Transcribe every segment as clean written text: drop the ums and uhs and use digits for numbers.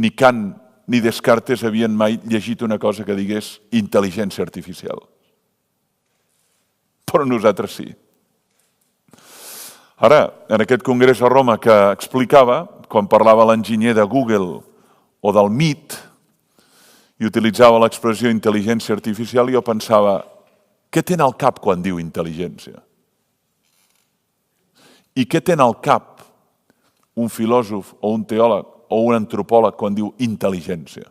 Ni Kant ni Descartes havien mai llegit una cosa que digués intel·ligència artificial. Però nosaltres sí. Ara, en aquest congrés a Roma que explicava, quan parlava l'enginyer de Google o del MIT i utilitzava l'expressió intel·ligència artificial, jo pensava, què té al cap quan diu intel·ligència? I què té al cap un filòsof o un teòleg o un antropòleg quan diu intel·ligència?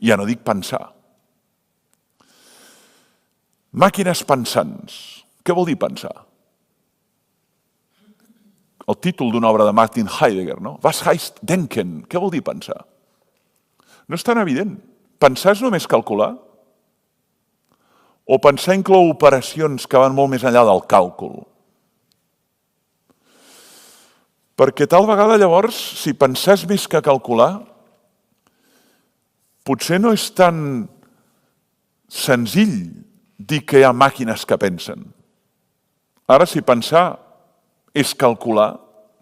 Ja no dic pensar. Màquines pensants. Què vol dir pensar? El títol d'una obra de Martin Heidegger, no? Was heißt denken? Què vol dir pensar? No és tan evident. Pensar és només calcular? O pensar inclou operacions que van molt més enllà del càlcul? Perquè tal vegada llavors, si pensar és més que calcular, potser no és tan senzill dir que hi ha màquines que pensen. Ara, si pensar és calcular,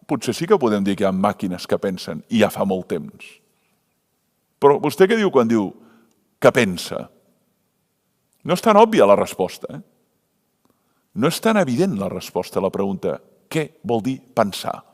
potser sí que podem dir que hi ha màquines que pensen, i ja fa molt temps. Però vostè què diu quan diu que pensa? No és tan òbvia la resposta. No és tan evident la resposta a la pregunta què vol dir pensar?